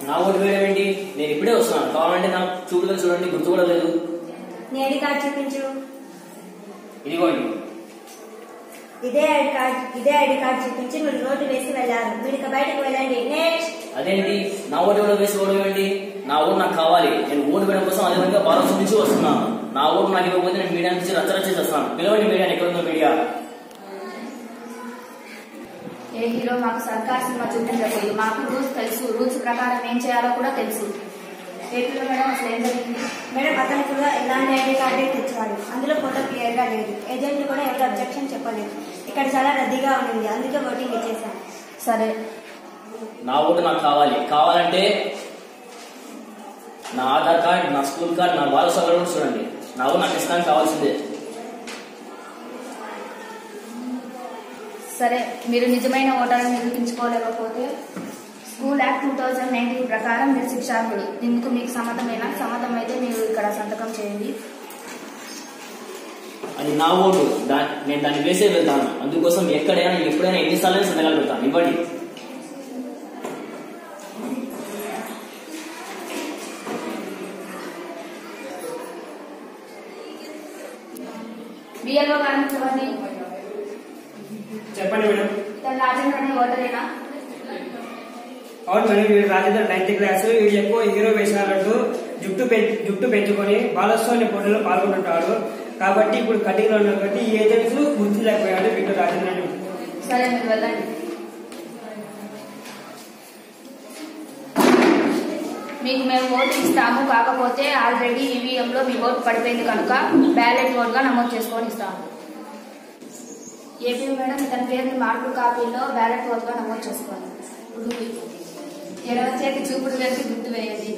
నా ఓటు వేయడం ఏంటి? నేను ఇప్పుడే వస్తున్నాను. కావాలంటే నా చూడండి, గుర్తు కూడా లేదు. నీ ఐడి కార్డు చూపించు. ఇదిగోండి. ఇదే ఐడి కార్డు చూపించి మీరు ఓటు వేసి వెళ్ళారు. మీరు ఇక బయటకు వెళ్ళండి. నెక్స్ట్. అదేంటి నా ఓటు కూడా వేసి ఓటు ఏంటి? నా ఓటు నాకు కావాలి. నేను ఓటు వేయడం కోసం అదే విధంగా బాలసం నుంచి వస్తున్నాను. నా ఓటు నాకు ఇవ్వకపోతే నేను మీడియా నుంచి రచ్చరచ్చేసి వస్తున్నాను. పిలవండి మీడియా. ఎక్కడ ఉందో మీడియా? ఏ హీరో మాకు సర్కార్ సినిమా చూపించలేదు. మాకు రూల్స్ తెలుసు. రూల్స్ ప్రకారం ఏం చేయాలో కూడా తెలుసు. ఏపీలో మేడం అసలు ఏం జరిగింది? మేడం అతను కూడా ఎలాంటి ఐడి కార్డే తెచ్చాడు. అందులో ఫోటో క్లియర్ గా లేదు. ఏజెంట్లు కూడా ఎవరు అబ్జెక్షన్ చెప్పలేదు. ఇక్కడ చాలా రద్దీగా ఉంది. అందుకే ఓటింగ్ ఇచ్చేసాను. సరే, నా ఓటు నాకు కావాలంటే నా ఆధార్ కార్డ్, నా స్కూల్ కార్డ్, నా బాల సౌకర్యం చూడండి. నా ఓటు నాకు ఇస్తానికి కావాల్సిందే. సరే, మీరు నిజమైన ఓటర్ని నిరూపించుకోలేకపోతే స్కూల్ యాక్ట్ 2019 ప్రకారం మీరు శిక్షార్హుడు. ఇందుకు మీకు సమ్మతమేనా? సమ్మతం అయితే మీరు ఇక్కడ సంతకం చేయండి. అది నా ఓటు. నేను దాన్ని వేసే వెళ్తాను. అందుకోసం ఎక్కడైనా ఎప్పుడైనా ఎన్నిసార్లు సంతకాలు పెడతాను. ఇవ్వండి. బిఎల్ఓ గారిని చూడండి. చెప్పండి మేడం. రాజేంద్ర అనే ఓటరేనా? అవును మేడం, వీడు రాజేంద్ర 9th క్లాస్. వీడు ఎక్కువ హీరో వేషాలంటూ జుట్టు పెంచుకొని బాలస్వామి పోటీలో పాల్గొంటుంటాడు. కాబట్టి ఇప్పుడు కటింగ్ లో ఉన్న కాబట్టి ఈ ఏజెంట్స్ గుర్తులేకపోయాడు వీడు రాజేంద్ర. సరే, మీరు వెళ్ళండి. మీకు మేము ఓటు ఇస్తాము. కాకపోతే ఆల్రెడీ ఈవీఎంలో మీ ఓటు పడిపోయింది కనుక బ్యాలెట్ ఓటుగా నమోదు చేసుకొని ఇస్తాము. ఏపీ మేడం, ఇతని పేరుని మార్పుడు కాపీలో బ్యాలెట్ ఓటుగా నమోదు చేసుకోండి. ఎడవ చేతి చూపుడు వేసి గుర్తు వేయండి.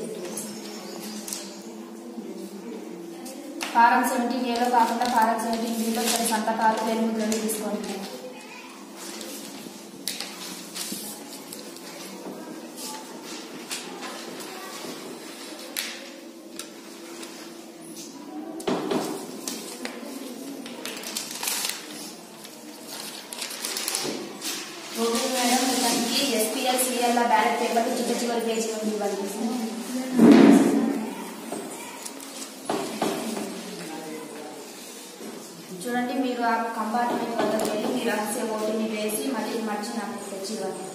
ఫారం 17A కాకుండా ఫారం 17Bలో కొన్ని సంతకాలు వేలుముద్రలు తీసుకోండి. ఓకే మేడం, ఇతనికి SPL CL బ్యాలెట్ పేపర్ చివరి పేజీ ఉంది ఇవ్వండి. చూడండి, మీరు ఆ కంపార్ట్మెంట్ వద్దకు వెళ్ళి మీ రహస్య ఓటుని వేసి మళ్ళీ మర్చి నాకు తెచ్చి ఇవ్వండి.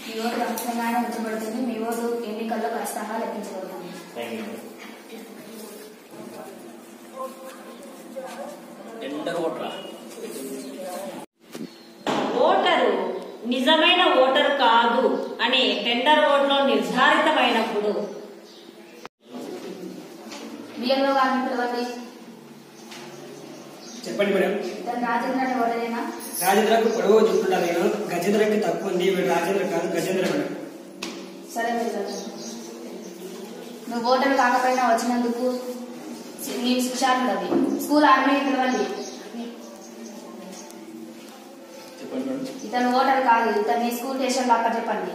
మీ ఓటు రహస్యంగానే ఉంచబడుతుంది. మీ ఓటు ఎన్నికల్లో ఖచ్చితంగా లెక్కించబడుతుంది. ఓటరు నిజమైన ఓటరు కాదు అనే టెండర్ ఓట్లో నిర్ధారితమైనప్పుడు బిఎల్ఓ గారిని పిలవండి. చెప్పండి మేడం. రాజేంద్ర అనే ఓటరేనా? రాజేంద్రకు పొడవు జుట్టుంటా. నేను గజేంద్రకి తక్కువ ఉంది. వీడు రాజేంద్ర కాదు, గజేంద్ర మేడం. సరే, మీరు నువ్వు ఓటర్ కాకపోయినా వచ్చినందుకు నీకు శిక్షార్హుడు. అది స్కూల్ ఆర్మీ పిలవండి. ఇతను ఓటర్ కాదు. ఇతన్ని స్కూల్ స్టేషన్ లో అక్కడ చెప్పండి.